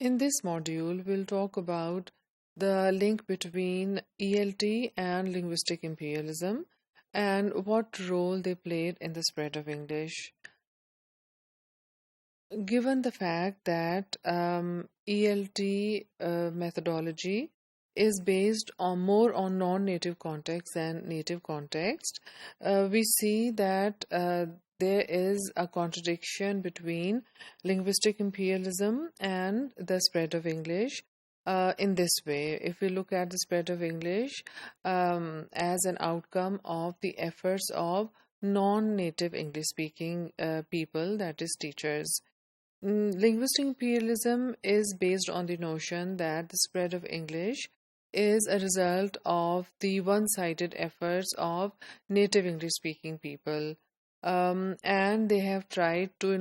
In this module, we'll talk about the link between ELT and linguistic imperialism and what role they played in the spread of English. Given the fact that ELT methodology is based on more on non-native context than native context, we see that there is a contradiction between linguistic imperialism and the spread of English. In this way, if we look at the spread of English as an outcome of the efforts of non-native English speaking people, that is teachers. Linguistic imperialism is based on the notion that the spread of English is a result of the one-sided efforts of native English speaking people. And they have tried to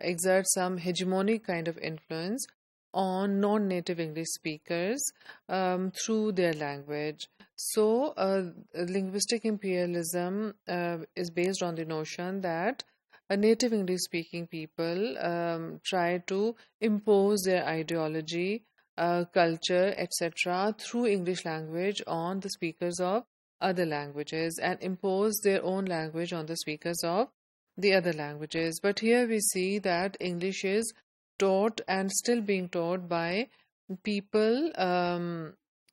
exert some hegemonic kind of influence on non-native English speakers through their language. So, linguistic imperialism is based on the notion that native English speaking people try to impose their ideology, culture, etc. through English language on the speakers of other languages and impose their own language on the speakers of the other languages. But here we see that English is taught and still being taught by people,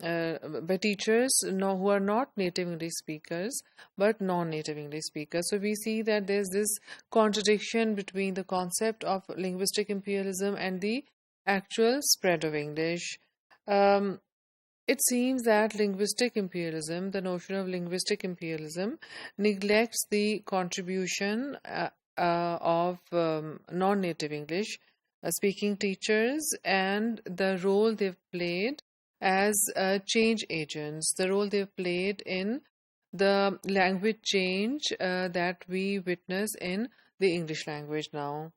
by teachers who are not native English speakers but non-native English speakers. So we see that there's this contradiction between the concept of linguistic imperialism and the actual spread of English. It seems that linguistic imperialism, the notion of linguistic imperialism, neglects the contribution of non-native English speaking teachers and the role they've played as change agents, the role they've played in the language change that we witness in the English language now.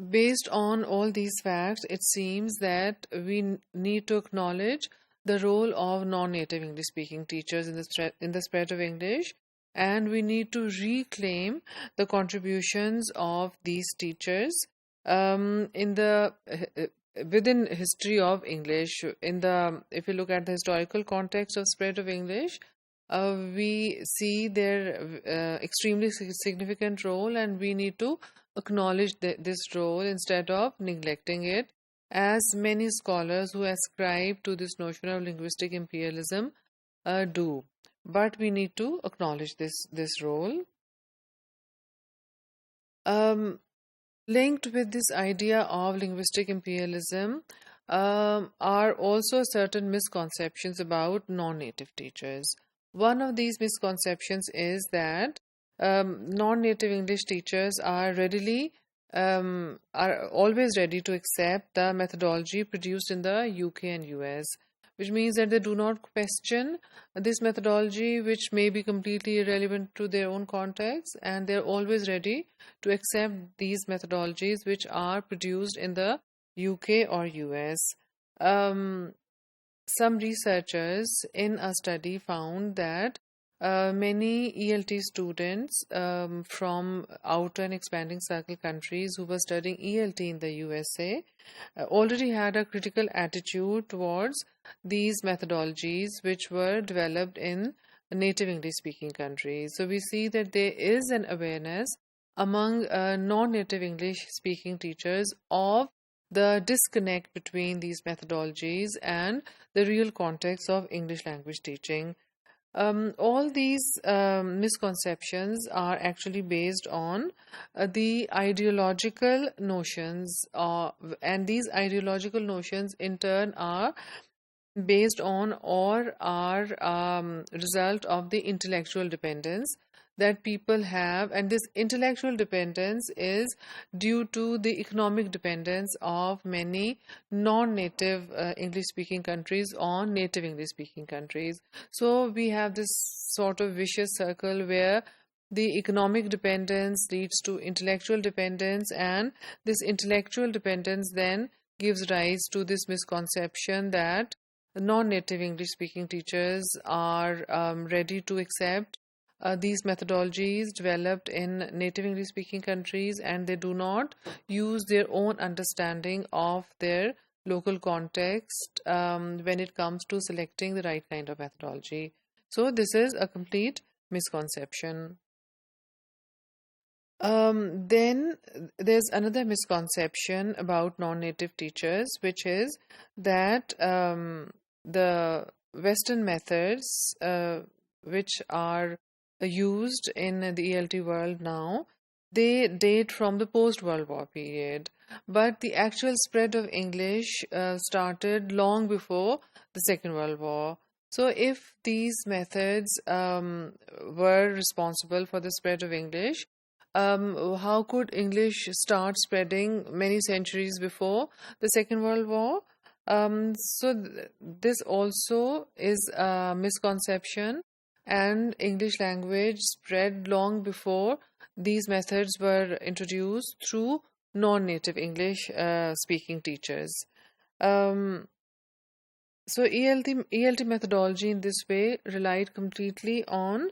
Based on all these facts, it seems that we need to acknowledge the role of non-native English speaking teachers in the spread of English, and we need to reclaim the contributions of these teachers in the within history of English. If you look at the historical context of spread of English, we see their extremely significant role, and we need to acknowledge this role instead of neglecting it, as many scholars who ascribe to this notion of linguistic imperialism do. But we need to acknowledge this role. Linked with this idea of linguistic imperialism are also certain misconceptions about non-native teachers. One of these misconceptions is that non-native English teachers are always ready to accept the methodology produced in the UK and US, which means that they do not question this methodology, which may be completely irrelevant to their own context, and they're always ready to accept these methodologies which are produced in the UK or US. Some researchers in a study found that many ELT students from outer and expanding circle countries who were studying ELT in the USA already had a critical attitude towards these methodologies which were developed in native English speaking countries. So we see that there is an awareness among non-native English speaking teachers of the disconnect between these methodologies and the real context of English language teaching. All these misconceptions are actually based on the ideological notions, and these ideological notions in turn are based on or are result of the intellectual dependence that people have, and this intellectual dependence is due to the economic dependence of many non-native English speaking countries on native English speaking countries. So we have this sort of vicious circle where the economic dependence leads to intellectual dependence, and this intellectual dependence then gives rise to this misconception that non-native English speaking teachers are ready to accept these methodologies developed in native English speaking countries, and they do not use their own understanding of their local context when it comes to selecting the right kind of methodology. So, this is a complete misconception. Then there's another misconception about non-native teachers, which is that the Western methods, which are used in the ELT world now, they date from the post-World War period. But the actual spread of English started long before the Second World War. So, if these methods were responsible for the spread of English, how could English start spreading many centuries before the Second World War? This also is a misconception, and English language spread long before these methods were introduced through non-native English speaking teachers. So ELT methodology in this way relied completely on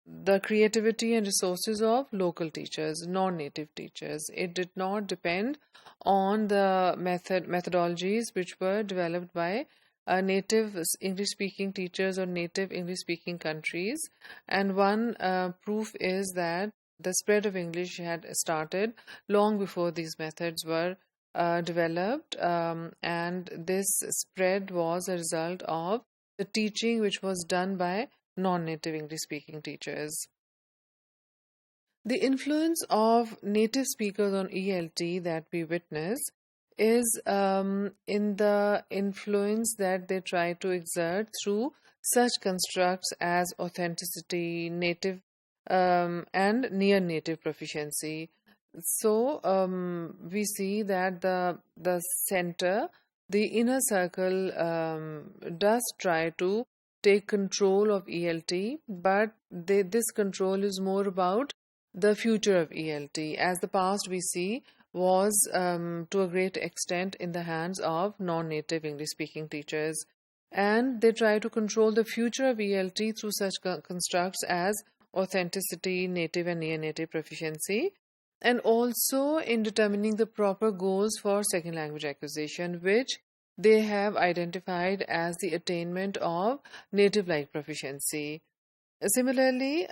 the creativity and resources of local teachers, non-native teachers. It did not depend on the methodologies which were developed by native English-speaking teachers or native English-speaking countries. And one proof is that the spread of English had started long before these methods were developed, and this spread was a result of the teaching which was done by non-native English-speaking teachers. The influence of native speakers on ELT that we witness is in the influence that they try to exert through such constructs as authenticity, native, and near-native proficiency. So we see that the center, the inner circle, does try to take control of ELT, but this control is more about the future of ELT, as the past we see was to a great extent in the hands of non-native English-speaking teachers. And they try to control the future of ELT through such constructs as authenticity, native and near-native proficiency, and also in determining the proper goals for second language acquisition, which they have identified as the attainment of native-like proficiency. Similarly,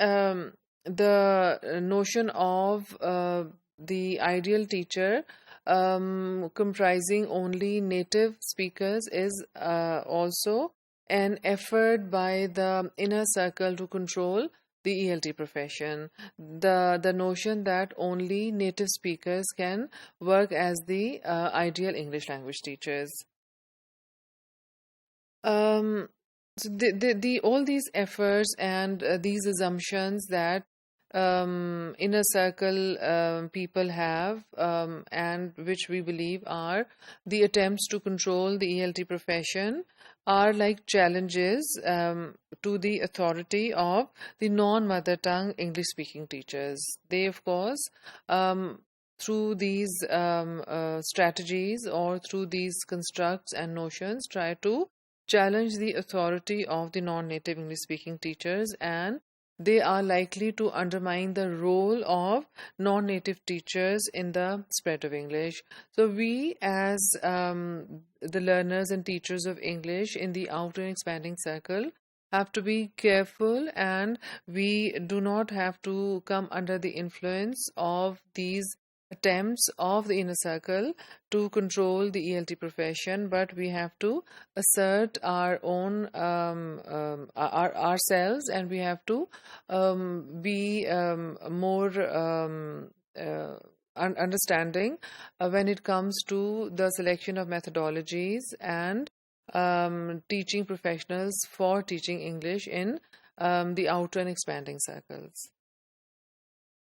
the notion of the ideal teacher comprising only native speakers is also an effort by the inner circle to control the ELT profession. The notion that only native speakers can work as the ideal English language teachers. So all these efforts and these assumptions that inner circle people have, and which we believe are the attempts to control the ELT profession, are like challenges to the authority of the non-mother tongue English-speaking teachers. They, of course, through these strategies or through these constructs and notions, try to challenge the authority of the non-native English-speaking teachers, and they are likely to undermine the role of non-native teachers in the spread of English. So we, as the learners and teachers of English in the outer and expanding circle, have to be careful, and we do not have to come under the influence of these attempts of the inner circle to control the ELT profession, but we have to assert our own ourselves, and we have to be more understanding when it comes to the selection of methodologies and teaching professionals for teaching English in the outer and expanding circles.